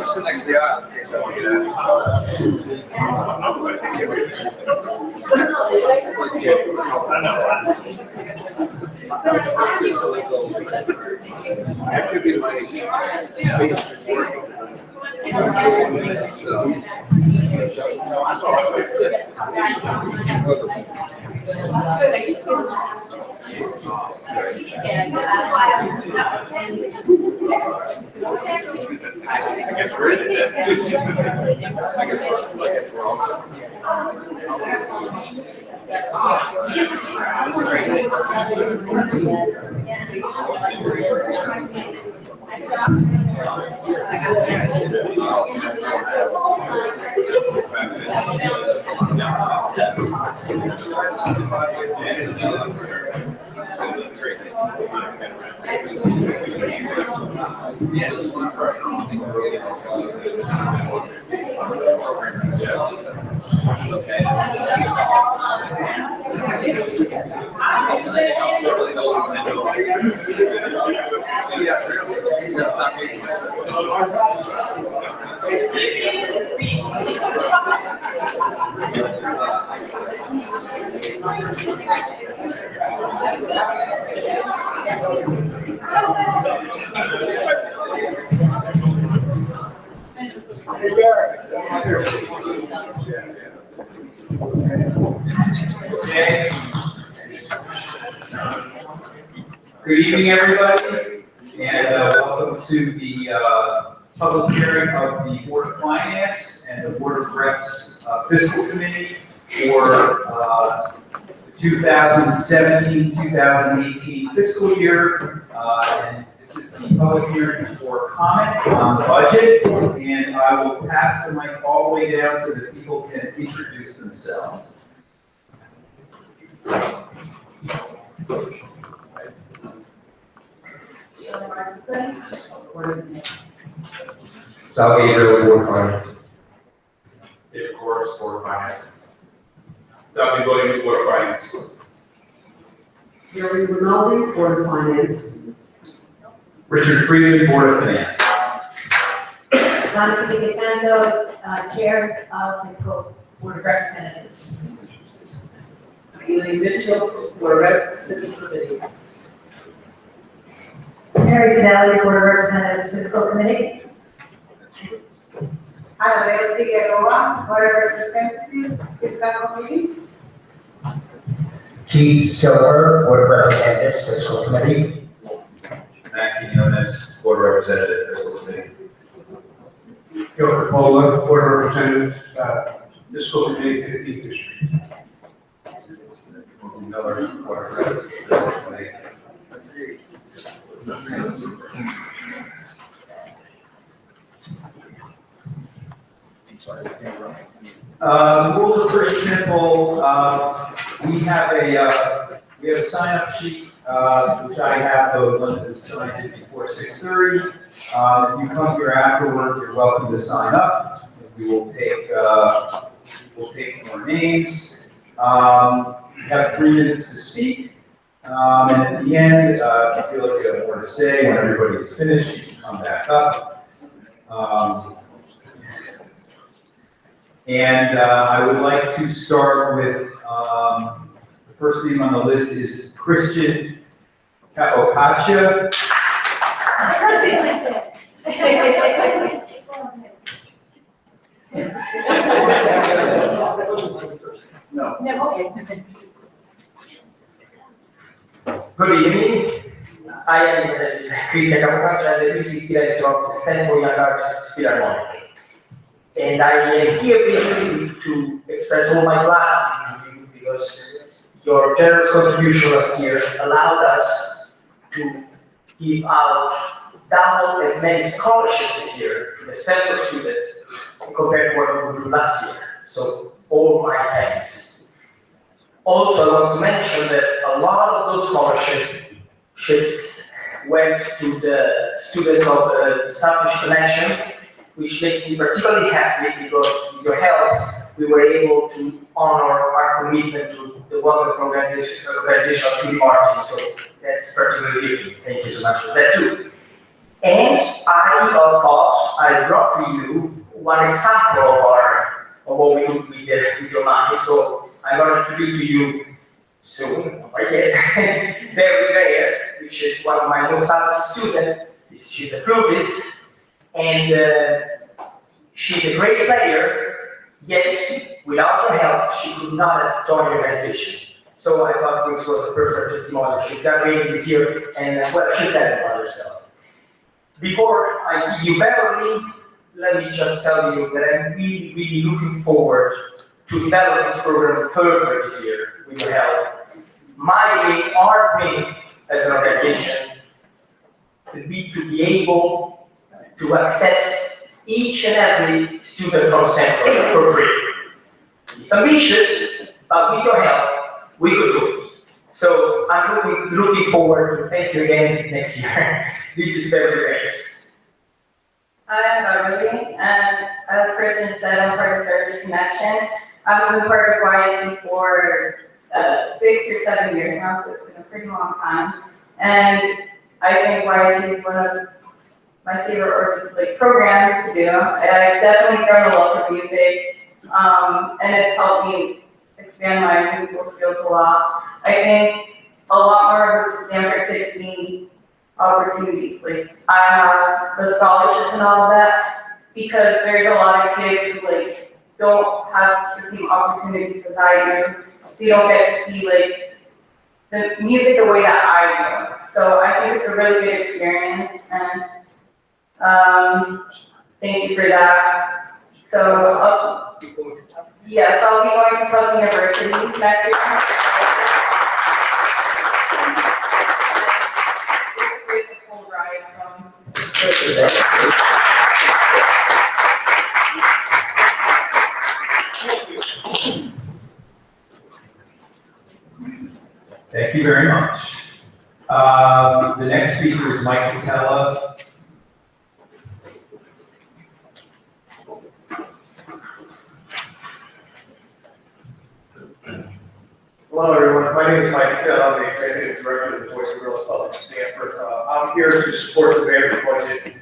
Sit next to the aisle in case I want to get that could be my I guess we're in it. I guess we're also. Good evening, everybody, and welcome to the public hearing of the Board of Finance and the Board of Reps Fiscal Committee for the 2017-2018 fiscal year. And this is the public hearing for comment on the budget, and I will pass the mic all the way down so that people can introduce themselves. Salvador, Board of Finance. David Corris, Board of Finance. Dr. Williams, Board of Finance. Jerry Rinaldi, Board of Finance. Richard Freeman, Board of Finance. Monica DeSanto, Chair of Fiscal Board of Representatives. Elaine Mitchell, Board of Reps, Fiscal Committee. Mary Fidelli, Board of Representatives, Fiscal Committee. Anabel Figueroa, Board of Representatives, Fiscal Committee. Keith Silver, Board of Representatives, Fiscal Committee. Matt Quinones, Board of Representatives, Fiscal Committee. Joe Capola, Board of Representatives, Fiscal Committee, 15th District. Miller, Board of Reps, Fiscal Committee. Rules are pretty simple. We have a sign-up sheet, which I have the one that was signed before 6:30. If you come here afterwards, you're welcome to sign up. We will take more names. You have 3 minutes to speak. And at the end, if you feel like you have more to say, when everybody is finished, you can come back up. I would like to start with, the first name on the list is Christian Capocacia. No. No, okay. Good evening. I am Christian Capocacia, the music director of the Stillwater Young Artists Philharmonic. And I am here basically to express all my gratitude to you because your generous contribution last year allowed us to give out double as many scholarships this year to the Stanford students compared to what we did last year. So all my thanks. Also, I want to mention that a lot of those scholarships went to the students of the Starfish Connection, which makes me particularly happy because with your help, we were able to honor our commitment to the wonderful organization of Judy Martin. So that's particularly giving. Thank you so much for that too. And I thought I brought to you one example of what we do with your money. So I'm going to introduce to you soon, not yet, Barry Reyes, which is one of my most talented students. She's a fluteist, and she's a great player, yet without her help, she could not have joined the organization. So I thought this was a perfect testimony. She's graduating this year, and well, she'll tell about herself. Before I give you Beverly, let me just tell you that I'm really, really looking forward to develop this program further this year with your help. Our dream as an organization would be to be able to accept each and every student from Stanford for free. It's ambitious, but with your help, we could do it. So I'm looking forward to thank you again next year. This is very nice. I'm Beverly, and as Christian said, I'm part of Starfish Connection. I've been part of YAP for 6 or 7 years now, so it's been a pretty long time. And I think YAP is one of my favorite programs to do. I've definitely grown a love for music, and it's helped me expand my musical skills a lot. I think a lot more of Stanford kids need opportunities. Like I have the scholarships and all of that because there's a lot of kids who don't have the same opportunities as I do. They don't get to see the music the way that I do. So I think it's a really good experience, and thank you for that. So I'll be going to Tufts University next year. It's great to full ride from. Thank you very much. The next speaker is Mike Patella. Hello, everyone. My name is Mike Patella. I'm the Executive Director of the Boys and Girls Club at Stanford. I'm here to support the mayor's budget.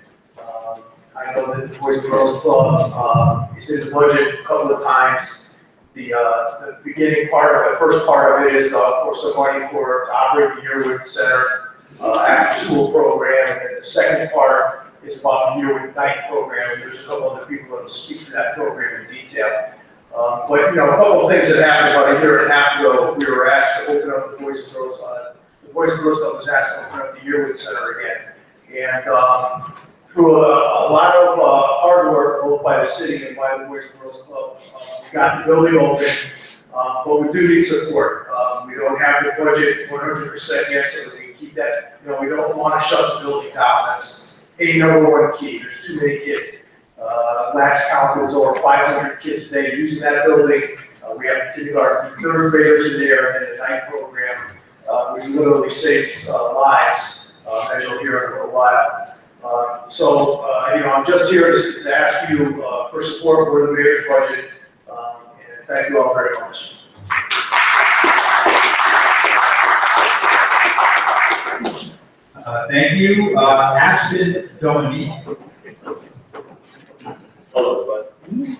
I know that the Boys and Girls Club is in the budget a couple of times. The beginning part, the first part of it is for some money to operate the Yearwood Center after school program, and then the second part is about the Yearwood Night program. There's a couple other people that will speak to that program in detail. But a couple of things that happened about a year and a half ago. We were asked to open up the Boys and Girls Club. The Boys and Girls Club was asked to open up the Yearwood Center again, and through a lot of hard work, both by the city and by the Boys and Girls Club, we got the building open, but we do need support. We don't have the budget 100% yet, so that we can keep that. We don't want to shut the building down. That's a number one key. There's too many kids. Last count was over 500 kids today using that building. We have kindergarten, third graders in there, and the night program, which literally saves lives, as you'll hear in a little while. I'm just here to ask you for support for the mayor's budget, and thank you all very much. Thank you. Ashton Dominique. Hello, everybody.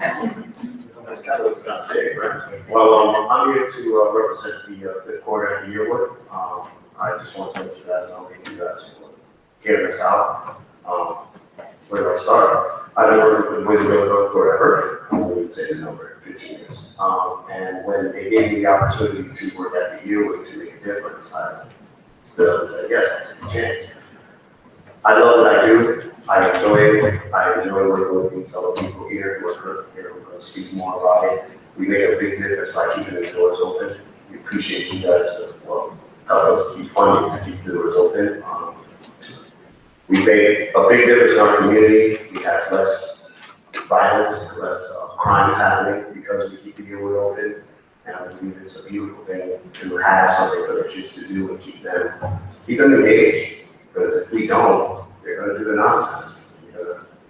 That's kind of what's not big, right? Well, I'm here to represent the fifth quarter of the year work. I just want to let you guys know, thank you guys for hearing us out. Where do I start? I've been working with the Boys and Girls Club forever. I wouldn't say the number, 15 years. And when they gave me the opportunity to work at the year work to make a difference, I said, yes, I take a chance. I love what I do. I enjoy it. I enjoy working with these fellow people here who are here. We're going to speak more about it. We make a big difference by keeping the doors open. We appreciate you guys for help us keep funding to keep the doors open. We make a big difference in our community. We have less violence, less crimes happening because we keep the door open. And I believe it's a beautiful thing to have something for the kids to do and keep them engaged. Because if we don't, they're going to do the nonsense.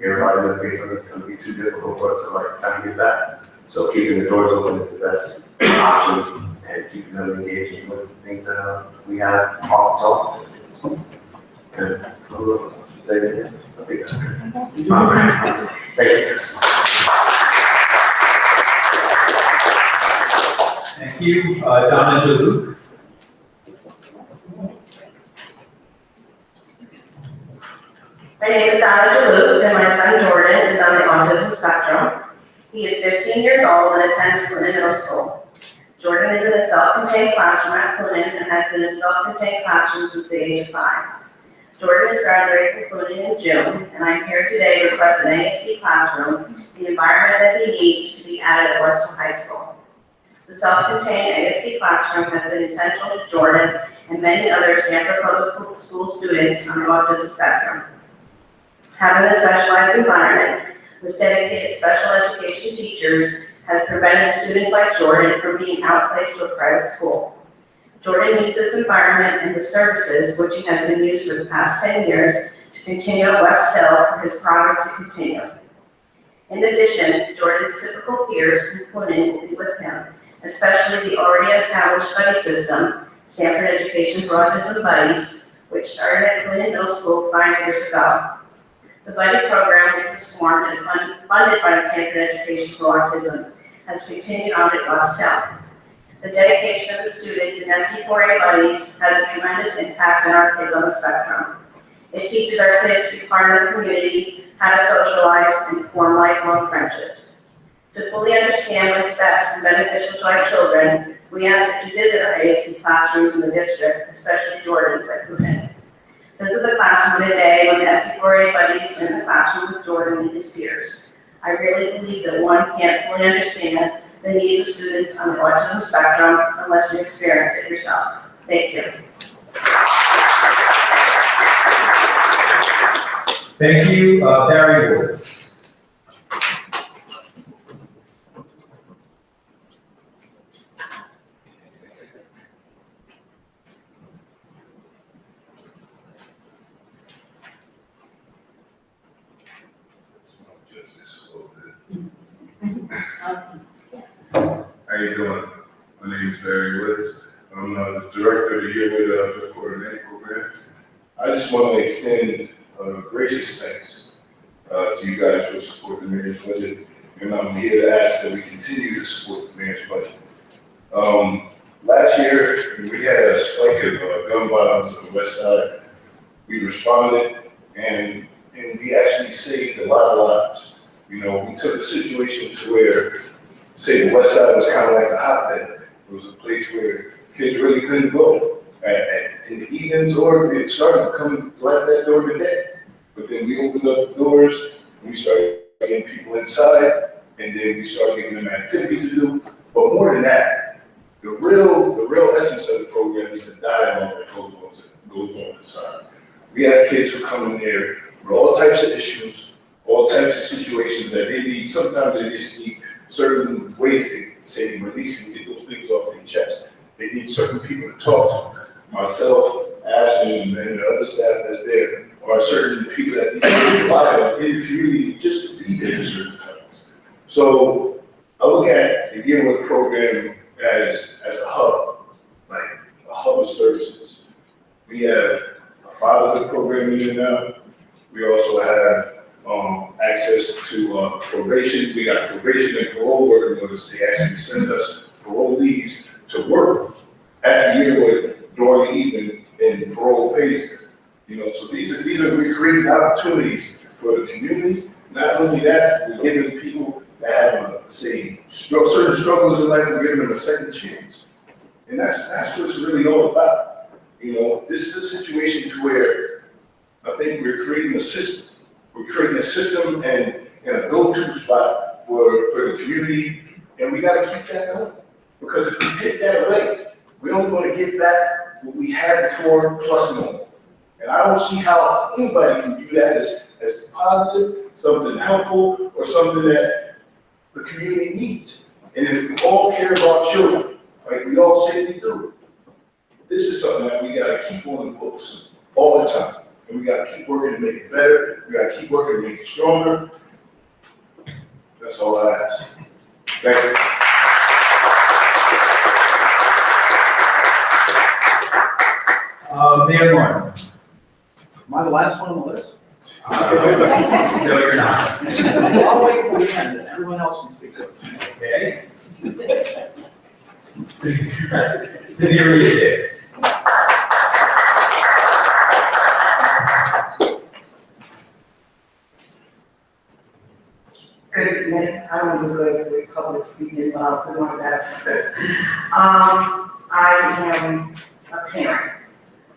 Everybody in the paper is going to be too difficult for us to kind of get back. So keeping the doors open is the best option, and keeping them engaged with things that we have all to talk to. And say it again. I think that's good. All right. Thank you. Thank you. Donna Jalou. My name is Donna Jalou, and my son Jordan is on the autism spectrum. He is 15 years old and attends Clinton Middle School. Jordan is in a self-contained classroom at Clinton and has been in a self-contained classroom since the age of 5. Jordan is graduating from Clinton in June, and I'm here today to request an ASD classroom, the environment that he needs to be added at Westover High School. The self-contained ASD classroom has been essential to Jordan and many other Stanford Public School students on the autism spectrum. Having a specialized environment with dedicated special education teachers has prevented students like Jordan from being outplaced to a private school. Jordan needs this environment and the services, which he has been used for the past 10 years, to continue at West Hill for his progress to continue. In addition, Jordan's typical peers from Clinton will be with him, especially the already established buddy system, Stanford Education for Autism Buddies, which started at Clinton Middle School 5 years ago. The buddy program, which was formed and funded by the Stanford Education for Autism, has continued on at West Hill. The dedication of the students in SC4A buddies has a tremendous impact on our kids on the spectrum. It teaches our kids to be part of the community, how to socialize, and form lifelong friendships. To fully understand what's best and beneficial to our children, we ask that you visit our ASD classrooms in the district, especially Jordan's at Clinton. Visit the classroom today when SC4A buddies are in the classroom with Jordan and his peers. I really believe that one can't fully understand the needs of students on the autism spectrum unless you experience it yourself. Thank you. Thank you. Barry Woods. How you doing? My name is Barry Woods. I'm the director of the year with fifth quarter medical program. I just want to extend gracious thanks to you guys for supporting the mayor's budget, and I'm here to ask that we continue to support the mayor's budget. Last year, we had a spike of gun violence on the west side. We responded, and we actually saved a lot of lives. You know, we took a situation to where, say, the west side was kind of like a hotbed. It was a place where kids really couldn't go in the evenings, or it started coming like that during the day. But then we opened up the doors, and we started getting people inside, and then we started giving them activities to do. But more than that, the real essence of the program is the dialogue that goes on inside. We have kids who come in there with all types of issues, all types of situations that they need. Sometimes they just need certain ways to say release and get those things off their chest. They need certain people to talk to. Myself, Ashley, and the other staff that's there are certain people that these kids rely on in the community just to be there at certain times. So I look at the Yearwood program as a hub, like a hub of services. We have a fatherhood program working in and out. We also have, access to, probation. We got probation and parole working with us. They actually send us parolees to work at the year during the evening, and parole pays us. You know, so these are we're creating opportunities for the community. Not only that, we're giving people that have, say, certain struggles in life, we're giving them a second chance. And that's what it's really all about. You know, this is a situation to where I think we're creating a system. We're creating a system and a go-to spot for the community, and we gotta keep that going. Because if we take that away, we're only gonna get back what we had before plus more. And I don't see how anybody can do that as positive, something helpful, or something that the community needs. And if we all care about children, like we all say we do, this is something that we gotta keep on the books all the time. And we gotta keep working to make it better. We gotta keep working to make it stronger. That's all I ask. Thank you. Mayor Martin. Am I the last one on the list? No, you're not. I'll wait till the end, and everyone else can speak. Okay. To the is. Good evening. I don't do good with public speaking, but I'll do my best. I am a parent.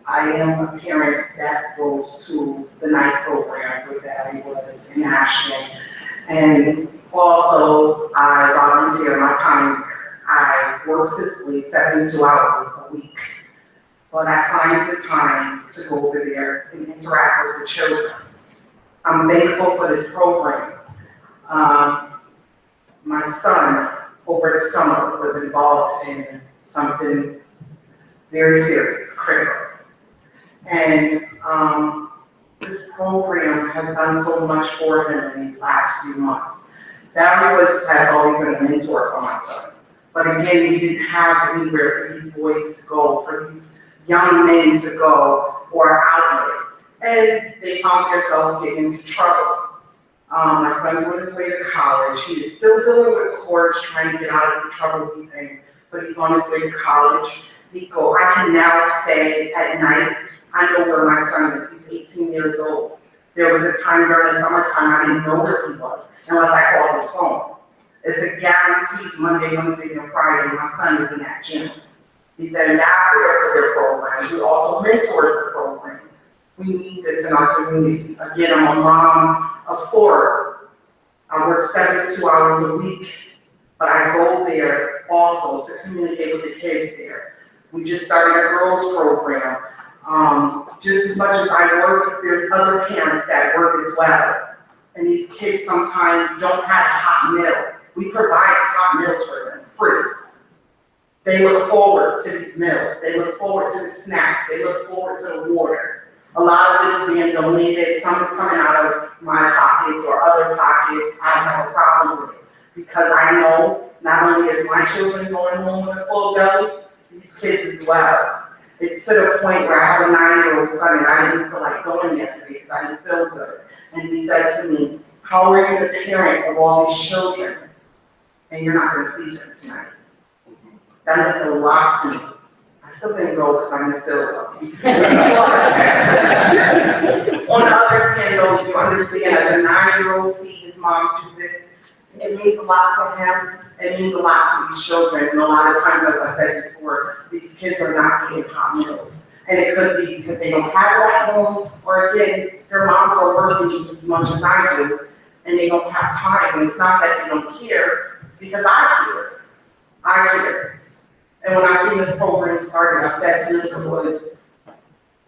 I am a parent that goes to the night program with Valley Woods in Ashland. And also, I volunteer my time there. I work physically 72 hours a week. But I find the time to go over there and interact with the children. I'm thankful for this program. My son, over the summer, was involved in something very serious, critical. And this program has done so much for him in these last few months. Valley Woods has always been a mentor for my son. But again, we didn't have anywhere for these boys to go, for these young men to go, or outlet. And they found themselves getting into trouble. My son's on his way to college. He is still dealing with courts, trying to get out of the trouble he's in, but he's on his way to college. I can now say at night, I know where my son is. He's 18 years old. There was a time during the summertime I didn't know where he was unless I called his phone. It's a guaranteed Monday, Wednesdays, and Friday. My son is in that gym. He's an ambassador for their program. He also mentors the program. We need this in our community. Again, I'm a mom of 4. I work 72 hours a week, but I go there also to communicate with the kids there. We just started a girls program. Just as much as I work, there's other parents that work as well. And these kids sometimes don't have a hot meal. We provide hot meals for them, free. They look forward to these meals. They look forward to the snacks. They look forward to the water. A lot of it is being donated. Some is coming out of my pockets or other pockets. I don't have a problem with it because I know not only is my children going home with a full belly, these kids as well. It's to the point where I have a 9-year-old son and I didn't feel like going yesterday because I didn't feel good. And he said to me, how are you the parent of all these children and you're not going to feed them tonight? That meant a lot to me. I still didn't go because I didn't feel well. On the other hand, though, you understand, as a 9-year-old see his mom do this, it means a lot to him. It means a lot to these children. And a lot of times, as I said before, these kids are not getting hot meals. And it could be because they don't have that at home, or again, their moms are working just as much as I do, and they don't have time. And it's not that they don't care, because I care. I care. And when I seen this program started, I said to Mr. Woods,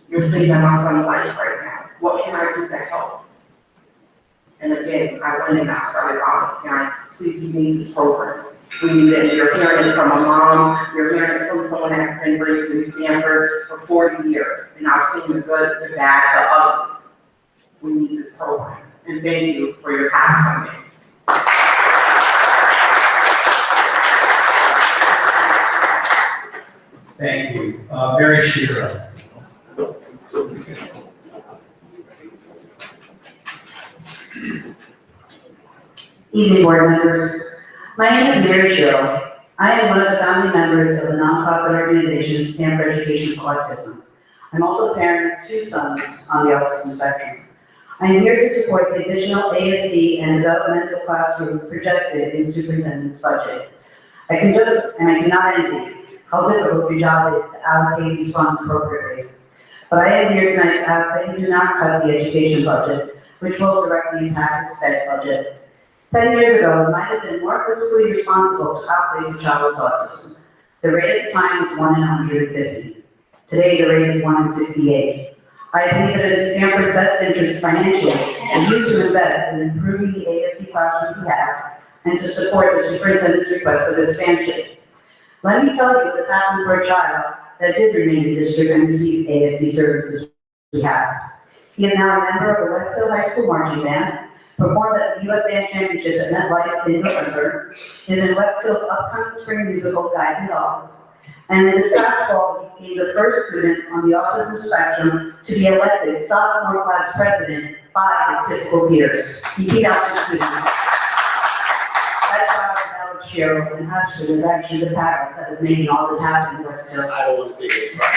you're saving my son's life right now. What can I do to help? And again, I went and I started volunteering. Please, we need this program. We need it. You're hearing it from a mom. You're hearing it from someone that's been raised in Stanford for 40 years. And I've seen the good, the bad, the ugly. We need this program. And thank you for your past funding. Thank you. Mary Shira. Evening, board members. My name is Mary Sherrill. I am one of the founding members of the nonprofit organization Stand for Education for Autism. I'm also a parent of 2 sons on the autism spectrum. I am here to support the additional ASD and developmental classrooms projected in the superintendent's budget. I cannot envy how difficult your job is to allocate these funds appropriately. But I am here tonight to ask that you do not cut the education budget, which will directly impact the state budget. 10 years ago, it might have been more fiscally responsible to outplace a child with autism. The rate at the time was 1 in 150. Today, the rate is 1 in 68. I believe it is Stanford's best interest financially and you to invest in improving the ASD classroom we have and to support the superintendent's request of expansion. Let me tell you what has happened for a child that did remain in district and receive ASD services we have. He is now a member of the Westover High School marching band, performed at the U.S. Band Championships at MetLife in November, is in Westville's upcoming spring musical Guys and Dolls, and this past fall, he became the first student on the autism spectrum to be elected sophomore class president by his typical peers. He beat out his students. That child is Alex Sherrill, and actually was actually the parent that is making all this happen in Westville. I don't want to take any part.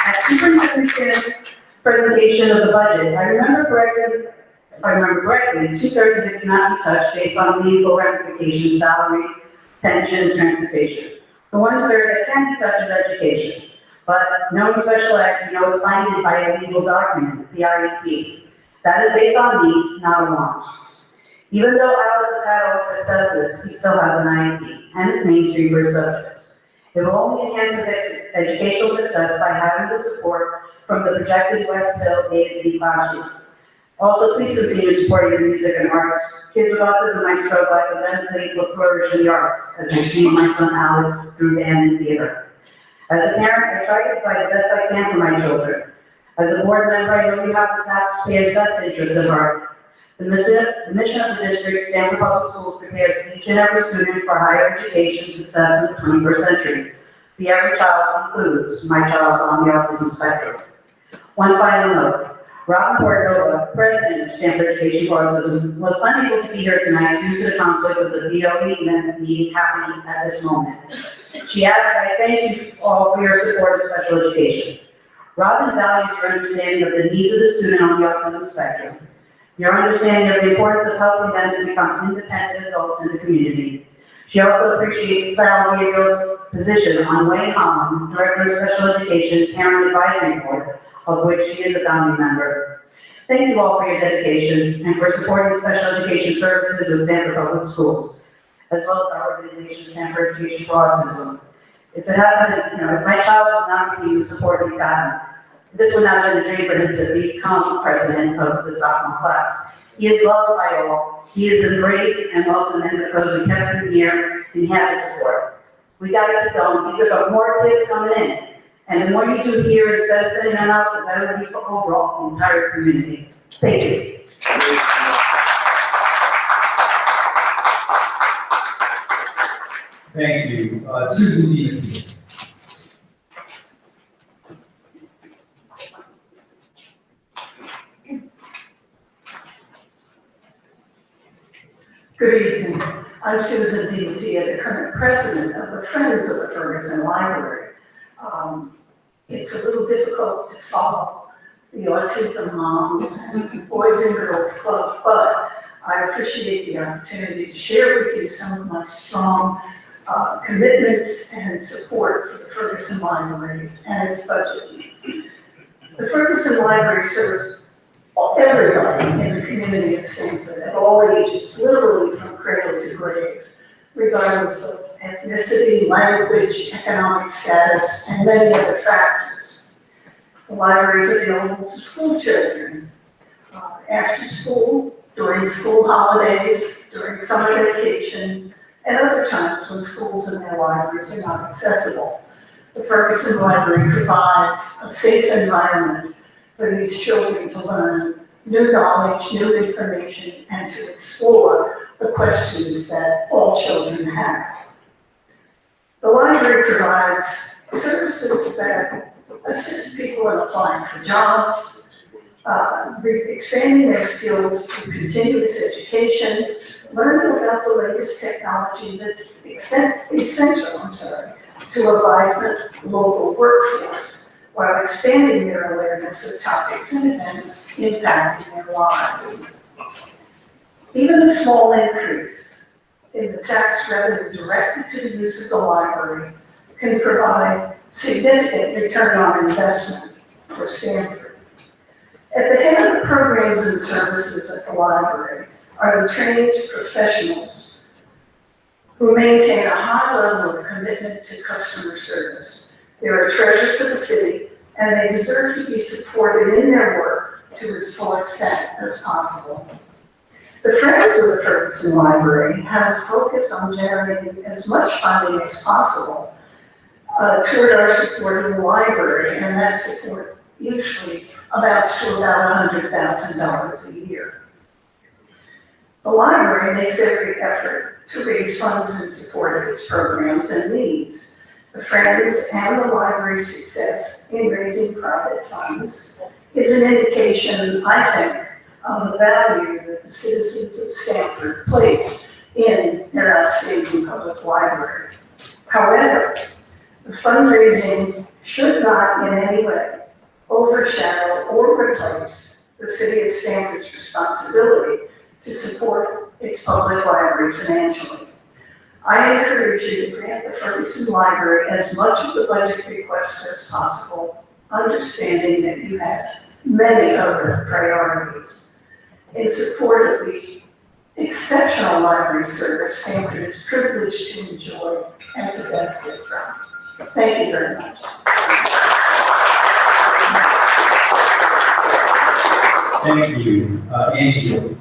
At superintendent's presentation of the budget, if I remember correctly, 2/3 of it cannot be touched based on legal ramifications, salary, pensions, transportation. The 1/3 that can be touched is education, but no special ed, is funded by a legal document, the IEP. That is based on need, not a want. Even though Alex has had all successes, he still has an IEP and it's mainstream for his subjects. It will only enhance his educational success by having the support from the projected West Hill ASD classroom. Also, please continue supporting the music and arts. Kids with autism might struggle academically but flourish in the arts, as we see my son Alex through band and theater. As a parent, I try to provide the best I can for my children. As a board member, I know you have the taxpayers' best interests at heart. The mission of the district, Stanford Public Schools, prepares each and every student for higher education success in the 21st century. The every child includes my child on the autism spectrum. One final note. Robin Portnova, president of Stanford Education for Autism, was unable to be here tonight due to the conflict of the BOE event meeting happening at this moment. She asked, I thank you all for your support of special education. Robin values your understanding of the needs of the student on the autism spectrum, your understanding of the importance of helping them to become independent adults in the community. She also appreciates Sal Gabriel's position on Wayne Holland, Director of Special Education Parent Advisory Board, of which she is a founding member. Thank you all for your dedication and for supporting special education services with Stanford Public Schools, as well as our organization, Stanford Education for Autism. If it hasn't, if my child has not received the support he's gotten, this would not have been a dream for him to become president of the sophomore class. He is loved by all. He is embraced and welcomed in because we kept him here and he had the support. We got to keep going. These are more kids coming in. And the more you do here instead of sending them out, the better it will be for overall the entire community. Thank you. Thank you. Susan Dean. Good evening. I'm Susan Dean, the current president of the Friends of the Ferguson Library. It's a little difficult to follow the Autism Moms and Boys and Girls Club, but I appreciate the opportunity to share with you some of my strong commitments and support for the Ferguson Library and its budget. The Ferguson Library serves everybody in the community of Stanford at all ages, literally from cradle to grave, regardless of ethnicity, language, economic status, and many other factors. The library is available to school children after school, during school holidays, during summer vacation, and other times when schools and their libraries are not accessible. The Ferguson Library provides a safe environment for these children to learn new knowledge, new information, and to explore the questions that all children have. The library provides services that assist people in applying for jobs, expanding their skills through continuous education, learning about the latest technology that's essential, to a vibrant local workforce, while expanding their awareness of topics and events impacting their lives. Even a small increase in the tax revenue directed to the use of the library can provide significant return on investment for Stanford. At the head of the programs and services at the library are the trained professionals who maintain a high level of commitment to customer service. They're a treasure to the city, and they deserve to be supported in their work to as full extent as possible. The Friends of the Ferguson Library has a focus on generating as much funding as possible toward our support of the library, and that support usually amounts to about $100,000 a year. The library makes every effort to raise funds in support of its programs and needs. The Friends and the library's success in raising private funds is an indication, I think, of the value that the citizens of Stanford place in their outstanding public library. However, the fundraising should not in any way overshadow or replace the city of Stanford's responsibility to support its public library financially. I encourage you to grant the Ferguson Library as much of the budget request as possible, understanding that you have many other priorities. In support of the exceptional library service Stanford is privileged to enjoy and to benefit from. Thank you very much. Thank you, Andy.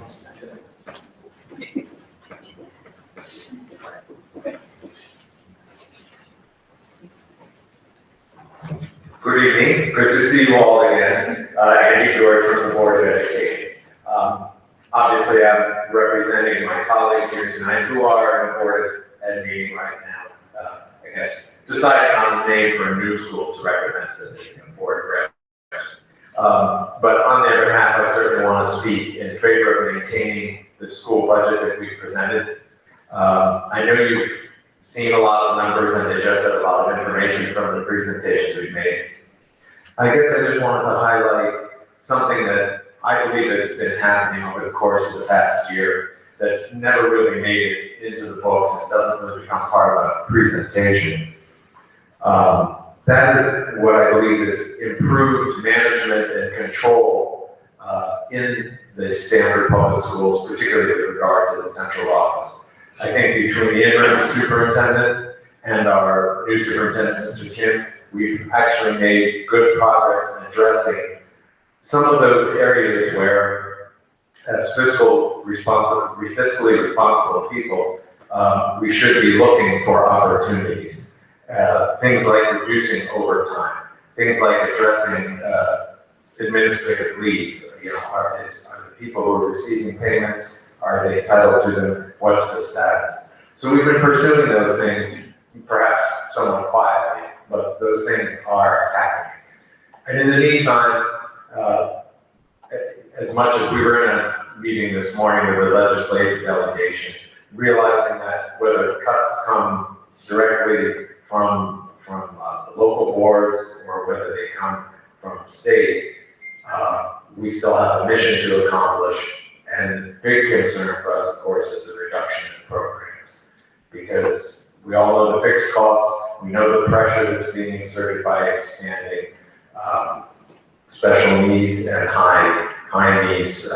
Good evening. Good to see you all again. Andy George from the Board of Education. Obviously, I'm representing my colleagues here tonight who are in the Board Ed meeting right now. I guess deciding on a name for a new school to recommend to the Board of Directors. But on their behalf, I certainly want to speak in favor of maintaining the school budget that we've presented. I know you've seen a lot of numbers and digested a lot of information from the presentations we've made. I guess I just wanted to highlight something that I believe has been happening over the course of the past year that never really made it into the books and doesn't really become part of a presentation. That is what I believe is improved management and control in the Stanford Public Schools, particularly with regard to the central office. I think between the interim superintendent and our new superintendent, Mr. Kim, we've actually made good progress in addressing some of those areas where, as fiscally responsible people, we should be looking for opportunities. Things like reducing overtime, things like addressing administrative leave. You know, are the people who are receiving payments, are they entitled to them? What's the status? So we've been pursuing those things, perhaps somewhat quietly, but those things are happening. And in the meantime, as much as we were in a meeting this morning with the legislative delegation, realizing that whether cuts come directly from the local boards or whether they come from state, we still have a mission to accomplish. And the big concern for us, of course, is the reduction in programs. Because we all know the fixed costs, we know the pressure that's being exerted by expanding special needs and high needs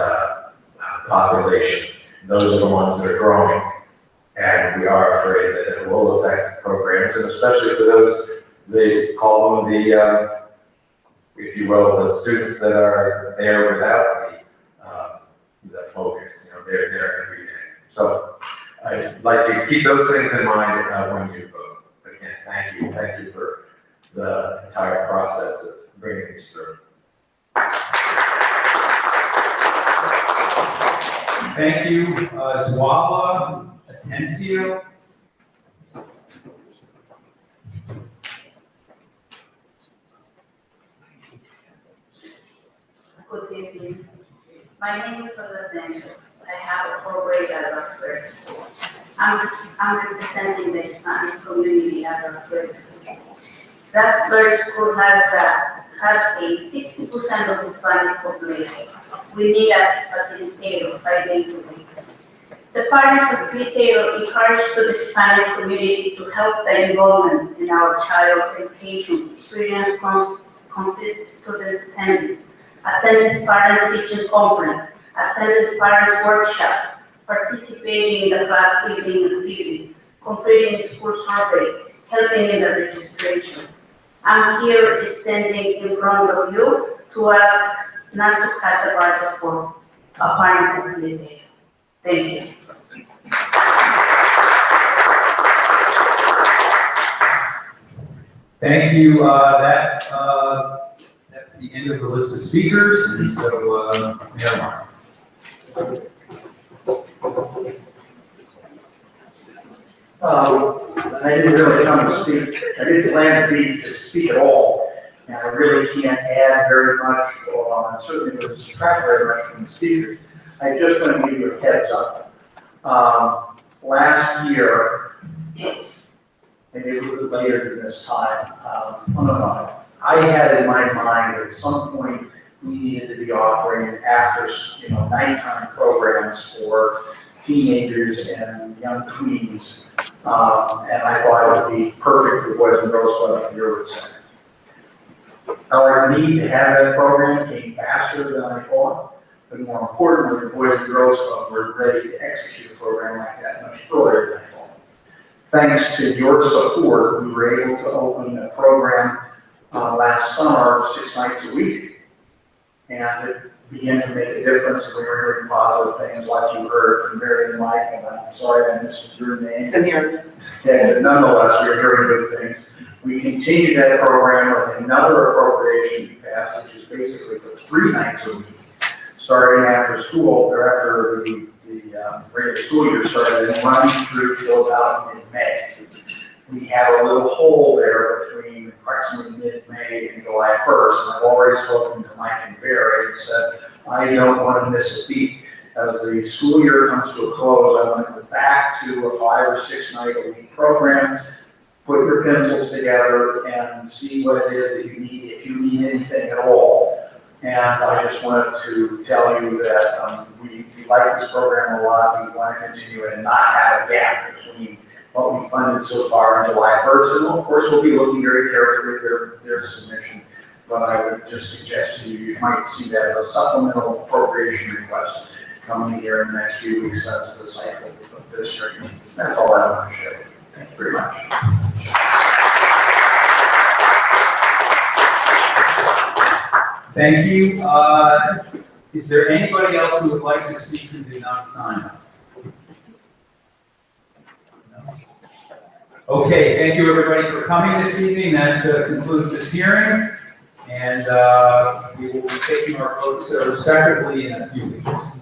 populations. Those are the ones that are growing. And we are afraid that it will affect programs, and especially for those, they call them the, if you will, the students that are there without the focus. You know, they're there every day. So I'd like to keep those things in mind when you vote. Again, thank you for the entire process of bringing this through. Thank you, Zwala Atencio. Good evening. My name is Rosa. I have a 4th grade at Westover School. I'm representing the Spanish community at Westover School. Westover School has a 60% of the Spanish population. We need a facilitator 5 days a week. The parent facilitator encouraged the Spanish community to help the enrollment in our child education experience consists student attendance parents-teaching conference, attendance parents workshop, participating in the class evening activities, completing school survey, helping in the registration. I'm here standing in front of you to ask not to cut the budget for a parent facilitator. Thank you. Thank you. That's the end of the list of speakers, and so, Mayor Martin. I didn't really come to speak, I didn't plan to speak at all, and I really can't add very much, or certainly would subtract very much from the speakers. I just want to give you a heads up. Last year, maybe a little bit later than this time, I had in my mind that at some point we needed to be offering after, nighttime programs for teenagers and young tweens. And I thought it would be perfect for the Boys and Girls Club in your center. Our need to have that program came faster than I thought, but more importantly, the Boys and Girls Club were ready to execute a program like that much earlier than I thought. Thanks to your support, we were able to open a program last summer, 6 nights a week, and it began to make a difference. We were hearing positive things like you heard from Mary and Mike, and I'm sorry I missed your name. Samir. Yeah, but nonetheless, we're hearing good things. We continued that program with another appropriation we passed, which is basically for 3 nights a week, starting after school, or after the regular school year started, and running through till about mid-May. We have a little hole there between approximately mid-May and July 1st, and I've already spoken to Mike and Barry and said, I don't want to miss a beat. As the school year comes to a close, I want to go back to a 5 or 6 night a week program, put your pencils together and see what it is that you need, if you need anything at all. And I just wanted to tell you that we like this program a lot. We want to continue it and not have a gap between what we funded so far on July 1st. And of course, we'll be looking very carefully at their submission. But I would just suggest to you, you might see that as a supplemental appropriation request coming here in the next few weeks as the cycle of this year. That's all I want to share. Thank you very much. Thank you. Is there anybody else who would like to speak who did not sign up? No. Okay, thank you everybody for coming this evening. That concludes this hearing. And we will be taking our votes respectively in a few weeks.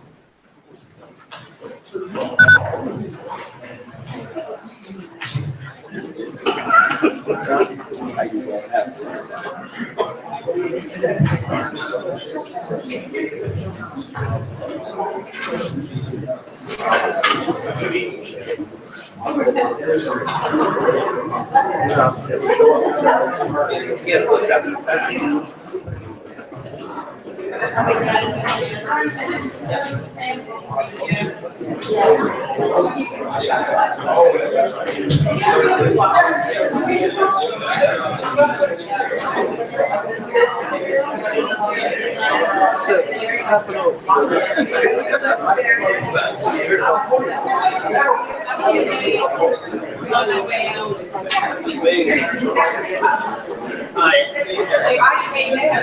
I came in.